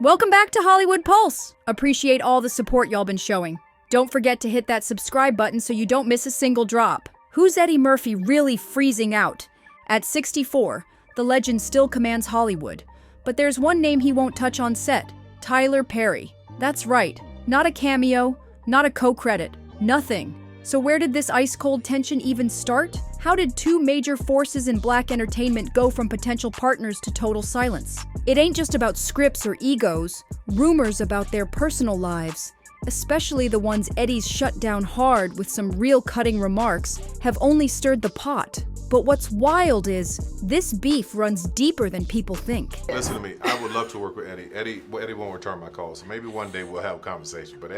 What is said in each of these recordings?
Welcome back to Hollywood Pulse. Appreciate all the support y'all been showing. Don't forget to hit that subscribe button so you don't miss a single drop. Who's Eddie Murphy really freezing out? At 64, the legend still commands Hollywood. But there's one name he won't touch on set, Tyler Perry. That's right, not a cameo, not a co-credit, nothing. So where did this ice-cold tension even start? How did two major forces in black entertainment go from potential partners to total silence? It ain't just about scripts or egos, rumors about their personal lives, especially the ones Eddie's shut down hard with some real cutting remarks, have only stirred the pot. But what's wild is, this beef runs deeper than people think. Listen to me, I would love to work with Eddie. Eddie won't return my calls, so maybe one day we'll have a conversation. But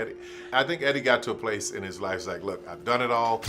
I think Eddie got to a place in his life, it's like, look, I've done it all.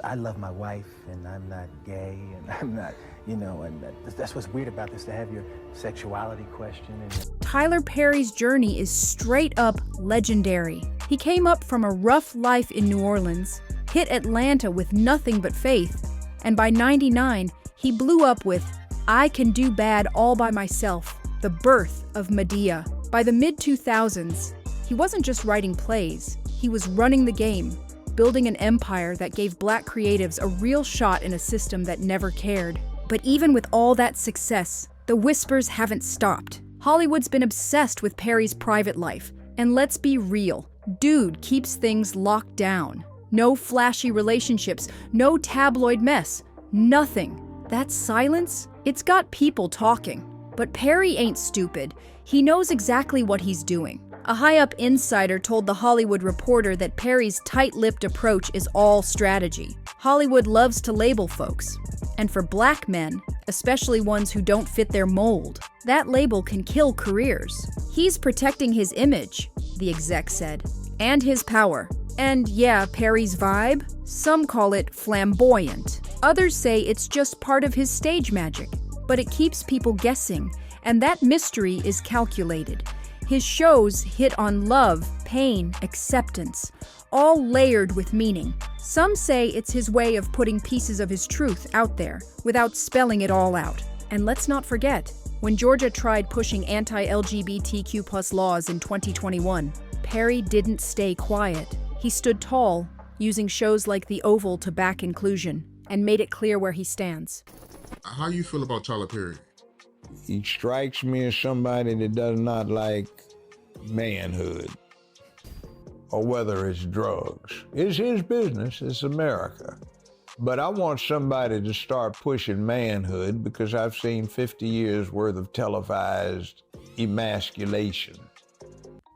I love my wife, and I'm not gay, and I'm not, and that's what's weird about this, to have your sexuality questioned. Tyler Perry's journey is straight up legendary. He came up from a rough life in New Orleans, hit Atlanta with nothing but faith, and by 99, he blew up with I Can Do Bad All By Myself, the birth of Medea. By the mid-2000s, he wasn't just writing plays, he was running the game, building an empire that gave black creatives a real shot in a system that never cared. But even with all that success, the whispers haven't stopped. Hollywood's been obsessed with Perry's private life, and let's be real, dude keeps things locked down. No flashy relationships, no tabloid mess, nothing. That silence, it's got people talking. But Perry ain't stupid. He knows exactly what he's doing. A high-up insider told The Hollywood Reporter that Perry's tight-lipped approach is all strategy. Hollywood loves to label folks. And for black men, especially ones who don't fit their mold, that label can kill careers. He's protecting his image, the exec said, and his power. And yeah, Perry's vibe? Some call it flamboyant. Others say it's just part of his stage magic. But it keeps people guessing, and that mystery is calculated. His shows hit on love, pain, acceptance, all layered with meaning. Some say it's his way of putting pieces of his truth out there, without spelling it all out. And let's not forget, when Georgia tried pushing anti-LGBTQ+ laws in 2021, Perry didn't stay quiet. He stood tall, using shows like The Oval to back inclusion, and made it clear where he stands. How you feel about Tyler Perry? He strikes me as somebody that does not like manhood, or whether it's drugs. It's his business, it's America. But I want somebody to start pushing manhood, because I've seen 50 years worth of televised emasculation.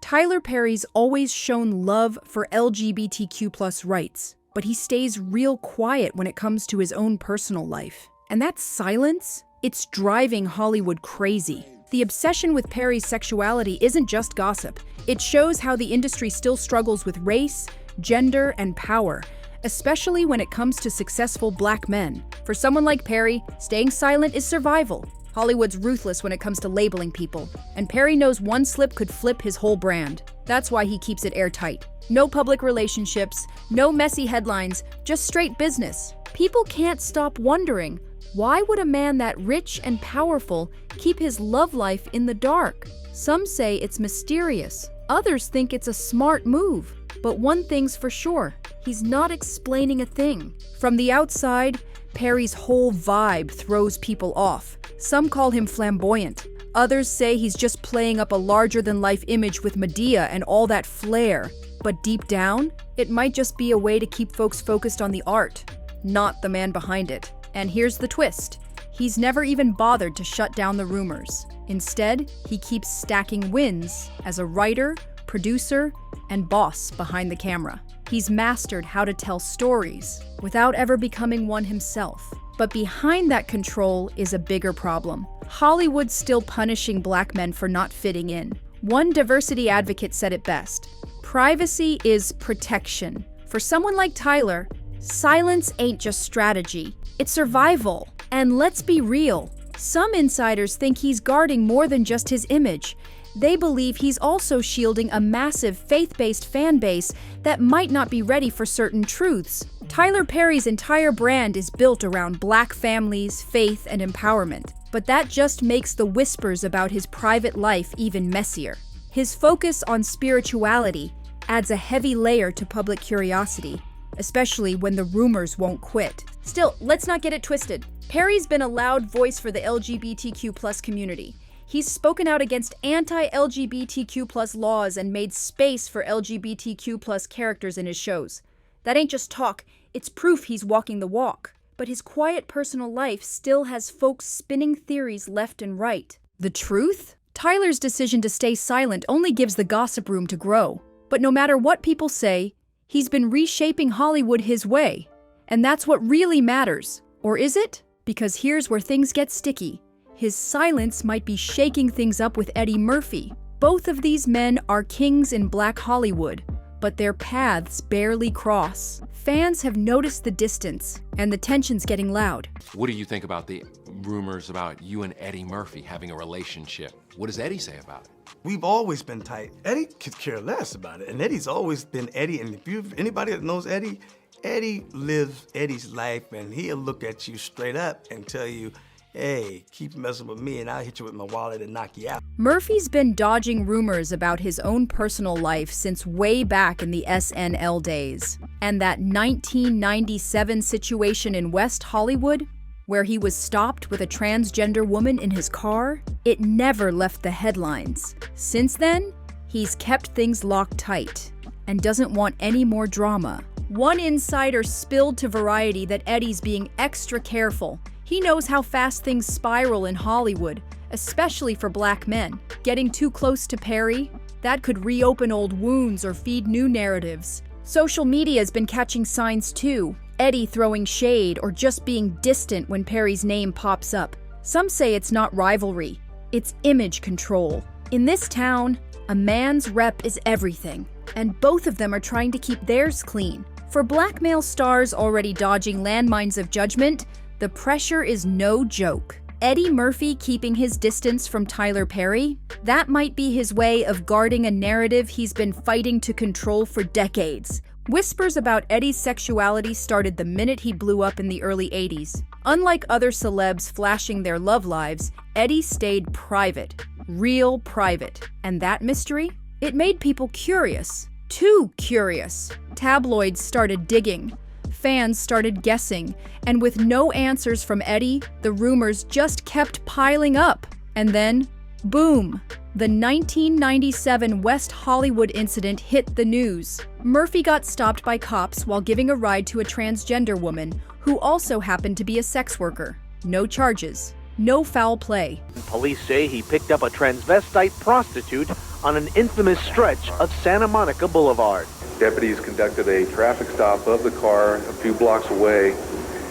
Tyler Perry's always shown love for LGBTQ+ rights, but he stays real quiet when it comes to his own personal life. And that silence, it's driving Hollywood crazy. The obsession with Perry's sexuality isn't just gossip. It shows how the industry still struggles with race, gender, and power, especially when it comes to successful black men. For someone like Perry, staying silent is survival. Hollywood's ruthless when it comes to labeling people, and Perry knows one slip could flip his whole brand. That's why he keeps it airtight. No public relationships, no messy headlines, just straight business. People can't stop wondering, why would a man that rich and powerful keep his love life in the dark? Some say it's mysterious. Others think it's a smart move. But one thing's for sure, he's not explaining a thing. From the outside, Perry's whole vibe throws people off. Some call him flamboyant. Others say he's just playing up a larger-than-life image with Medea and all that flair. But deep down, it might just be a way to keep folks focused on the art, not the man behind it. And here's the twist. He's never even bothered to shut down the rumors. Instead, he keeps stacking wins as a writer, producer, and boss behind the camera. He's mastered how to tell stories without ever becoming one himself. But behind that control is a bigger problem. Hollywood's still punishing black men for not fitting in. One diversity advocate said it best: privacy is protection. For someone like Tyler, silence ain't just strategy, it's survival. And let's be real, some insiders think he's guarding more than just his image. They believe he's also shielding a massive faith-based fan base that might not be ready for certain truths. Tyler Perry's entire brand is built around black families, faith, and empowerment. But that just makes the whispers about his private life even messier. His focus on spirituality adds a heavy layer to public curiosity, especially when the rumors won't quit. Still, let's not get it twisted. Perry's been a loud voice for the LGBTQ+ community. He's spoken out against anti-LGBTQ+ laws and made space for LGBTQ+ characters in his shows. That ain't just talk, it's proof he's walking the walk. But his quiet personal life still has folks spinning theories left and right. The truth? Tyler's decision to stay silent only gives the gossip room to grow. But no matter what people say, he's been reshaping Hollywood his way. And that's what really matters. Or is it? Because here's where things get sticky. His silence might be shaking things up with Eddie Murphy. Both of these men are kings in Black Hollywood, but their paths barely cross. Fans have noticed the distance, and the tension's getting loud. What do you think about the rumors about you and Eddie Murphy having a relationship? What does Eddie say about it? We've always been tight. Eddie could care less about it, and Eddie's always been Eddie, and anybody that knows Eddie, Eddie lives Eddie's life, and he'll look at you straight up and tell you, hey, keep messing with me and I'll hit you with my wallet and knock you out. Murphy's been dodging rumors about his own personal life since way back in the SNL days. And that 1997 situation in West Hollywood, where he was stopped with a transgender woman in his car, it never left the headlines. Since then, he's kept things locked tight and doesn't want any more drama. One insider spilled to Variety that Eddie's being extra careful. He knows how fast things spiral in Hollywood, especially for Black men. Getting too close to Perry, that could reopen old wounds or feed new narratives. Social media's been catching signs too. Eddie throwing shade or just being distant when Perry's name pops up. Some say it's not rivalry, it's image control. In this town, a man's rep is everything, and both of them are trying to keep theirs clean. For Black male stars already dodging landmines of judgment, the pressure is no joke. Eddie Murphy keeping his distance from Tyler Perry? That might be his way of guarding a narrative he's been fighting to control for decades. Whispers about Eddie's sexuality started the minute he blew up in the early 80s. Unlike other celebs flashing their love lives, Eddie stayed private. Real private. And that mystery? It made people curious. Too curious. Tabloids started digging. Fans started guessing, and with no answers from Eddie, the rumors just kept piling up. And then, boom, the 1997 West Hollywood incident hit the news. Murphy got stopped by cops while giving a ride to a transgender woman who also happened to be a sex worker. No charges, no foul play. Police say he picked up a transvestite prostitute on an infamous stretch of Santa Monica Boulevard. Deputies conducted a traffic stop of the car a few blocks away,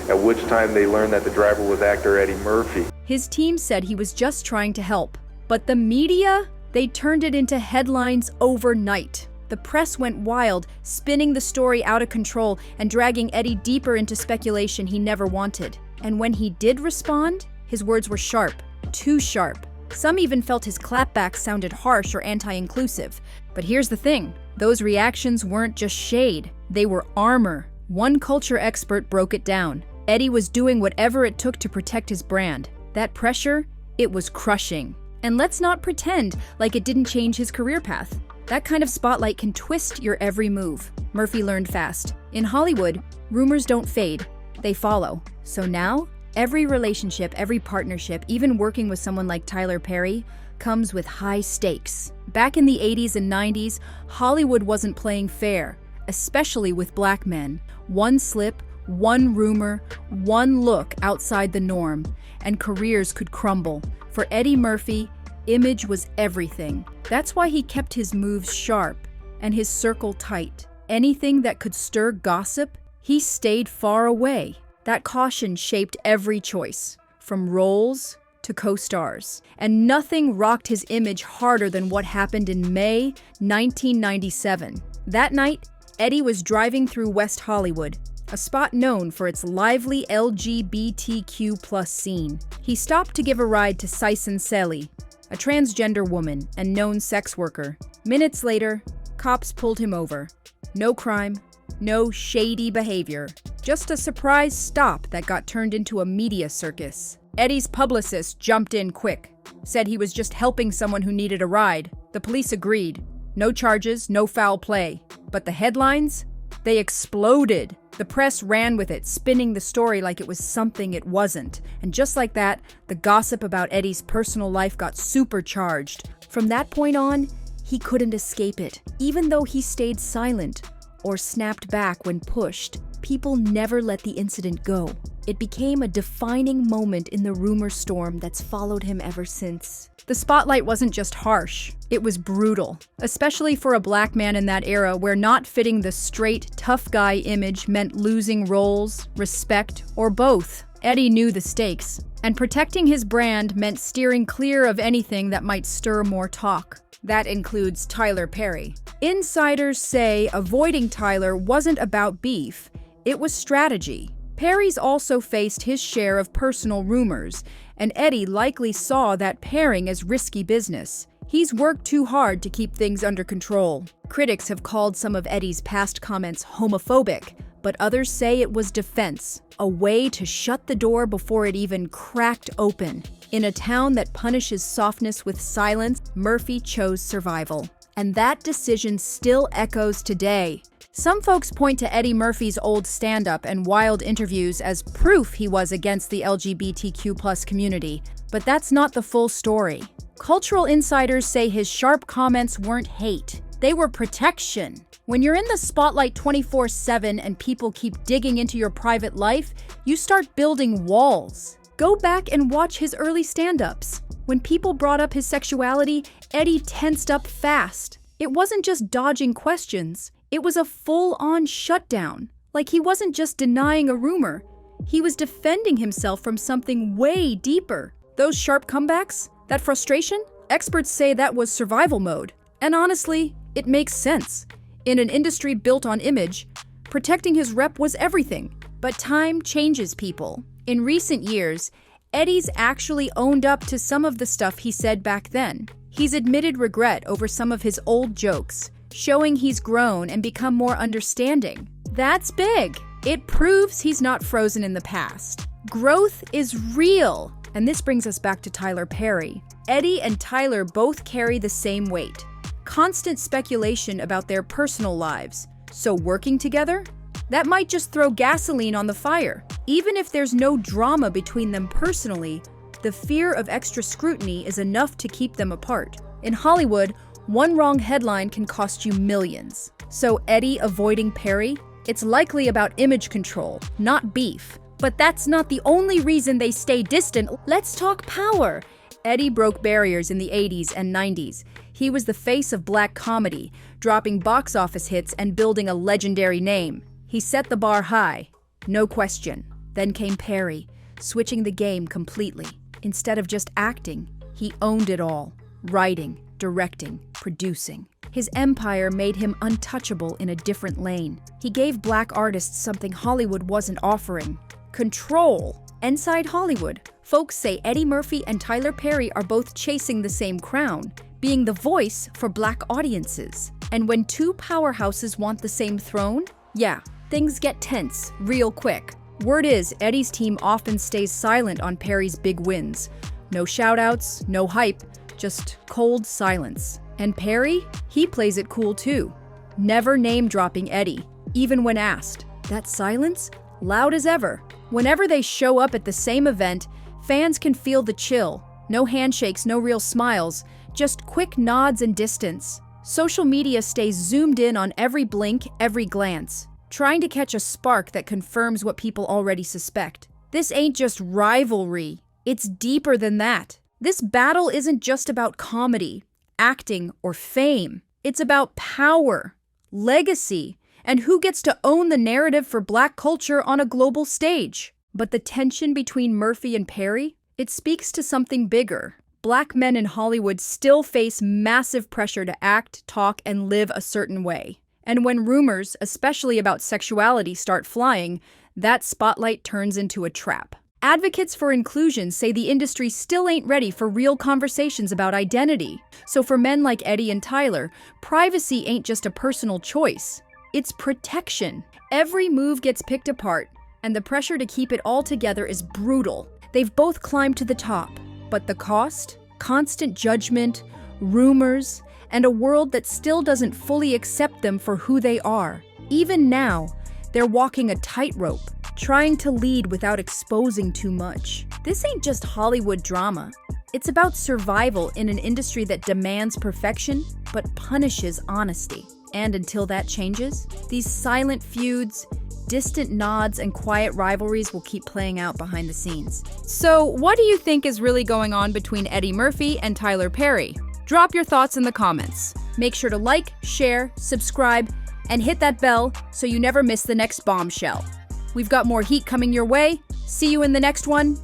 at which time they learned that the driver was actor Eddie Murphy. His team said he was just trying to help. But the media, they turned it into headlines overnight. The press went wild, spinning the story out of control and dragging Eddie deeper into speculation he never wanted. And when he did respond, his words were sharp, too sharp. Some even felt his clapbacks sounded harsh or anti-inclusive. But here's the thing. Those reactions weren't just shade, they were armor. One culture expert broke it down. Eddie was doing whatever it took to protect his brand. That pressure, it was crushing. And let's not pretend like it didn't change his career path. That kind of spotlight can twist your every move. Murphy learned fast. In Hollywood, rumors don't fade, they follow. So now, every relationship, every partnership, even working with someone like Tyler Perry, comes with high stakes. Back in the 80s and 90s, Hollywood wasn't playing fair, especially with Black men. One slip, one rumor, one look outside the norm, and careers could crumble. For Eddie Murphy, image was everything. That's why he kept his moves sharp and his circle tight. Anything that could stir gossip, he stayed far away. That caution shaped every choice, from roles to co-stars. And nothing rocked his image harder than what happened in May 1997. That night, Eddie was driving through West Hollywood, a spot known for its lively LGBTQ+ scene. He stopped to give a ride to Sison Selly, a transgender woman and known sex worker. Minutes later, cops pulled him over. No crime, no shady behavior, just a surprise stop that got turned into a media circus. Eddie's publicist jumped in quick, said he was just helping someone who needed a ride. The police agreed. No charges, no foul play. But the headlines? They exploded. The press ran with it, spinning the story like it was something it wasn't. And just like that, the gossip about Eddie's personal life got supercharged. From that point on, he couldn't escape it. Even though he stayed silent or snapped back when pushed, people never let the incident go. It became a defining moment in the rumor storm that's followed him ever since. The spotlight wasn't just harsh, it was brutal, especially for a black man in that era where not fitting the straight, tough guy image meant losing roles, respect, or both. Eddie knew the stakes, and protecting his brand meant steering clear of anything that might stir more talk. That includes Tyler Perry. Insiders say avoiding Tyler wasn't about beef, it was strategy. Perry's also faced his share of personal rumors, and Eddie likely saw that pairing as risky business. He's worked too hard to keep things under control. Critics have called some of Eddie's past comments homophobic, but others say it was defense, a way to shut the door before it even cracked open. In a town that punishes softness with silence, Murphy chose survival. And that decision still echoes today. Some folks point to Eddie Murphy's old stand-up and wild interviews as proof he was against the LGBTQ+ community, but that's not the full story. Cultural insiders say his sharp comments weren't hate, they were protection. When you're in the spotlight 24/7 and people keep digging into your private life, you start building walls. Go back and watch his early stand-ups. When people brought up his sexuality, Eddie tensed up fast. It wasn't just dodging questions. It was a full-on shutdown. Like he wasn't just denying a rumor. He was defending himself from something way deeper. Those sharp comebacks? That frustration? Experts say that was survival mode. And honestly, it makes sense. In an industry built on image, protecting his rep was everything. But time changes people. In recent years, Eddie's actually owned up to some of the stuff he said back then. He's admitted regret over some of his old jokes, showing he's grown and become more understanding. That's big. It proves he's not frozen in the past. Growth is real. And this brings us back to Tyler Perry. Eddie and Tyler both carry the same weight. Constant speculation about their personal lives. So working together? That might just throw gasoline on the fire. Even if there's no drama between them personally, the fear of extra scrutiny is enough to keep them apart. In Hollywood, one wrong headline can cost you millions. So Eddie avoiding Perry? It's likely about image control, not beef. But that's not the only reason they stay distant. Let's talk power. Eddie broke barriers in the 80s and 90s. He was the face of black comedy, dropping box office hits and building a legendary name. He set the bar high, no question. Then came Perry, switching the game completely. Instead of just acting, he owned it all. Writing, directing, producing. His empire made him untouchable in a different lane. He gave black artists something Hollywood wasn't offering. Control. Inside Hollywood, folks say Eddie Murphy and Tyler Perry are both chasing the same crown, being the voice for black audiences. And when two powerhouses want the same throne, yeah, things get tense real quick. Word is, Eddie's team often stays silent on Perry's big wins. No shout-outs, no hype, just cold silence. And Perry? He plays it cool too. Never name-dropping Eddie, even when asked. That silence? Loud as ever. Whenever they show up at the same event, fans can feel the chill. No handshakes, no real smiles, just quick nods and distance. Social media stays zoomed in on every blink, every glance, trying to catch a spark that confirms what people already suspect. This ain't just rivalry. It's deeper than that. This battle isn't just about comedy, acting, or fame. It's about power, legacy, and who gets to own the narrative for black culture on a global stage. But the tension between Murphy and Perry? It speaks to something bigger. Black men in Hollywood still face massive pressure to act, talk, and live a certain way. And when rumors, especially about sexuality, start flying, that spotlight turns into a trap. Advocates for inclusion say the industry still ain't ready for real conversations about identity. So for men like Eddie and Tyler, privacy ain't just a personal choice. It's protection. Every move gets picked apart, and the pressure to keep it all together is brutal. They've both climbed to the top, but the cost? Constant judgment, rumors, and a world that still doesn't fully accept them for who they are. Even now, they're walking a tightrope, trying to lead without exposing too much. This ain't just Hollywood drama. It's about survival in an industry that demands perfection, but punishes honesty. And until that changes, these silent feuds, distant nods, and quiet rivalries will keep playing out behind the scenes. So, what do you think is really going on between Eddie Murphy and Tyler Perry? Drop your thoughts in the comments. Make sure to like, share, subscribe, and hit that bell so you never miss the next bombshell. We've got more heat coming your way. See you in the next one.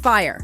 Fire.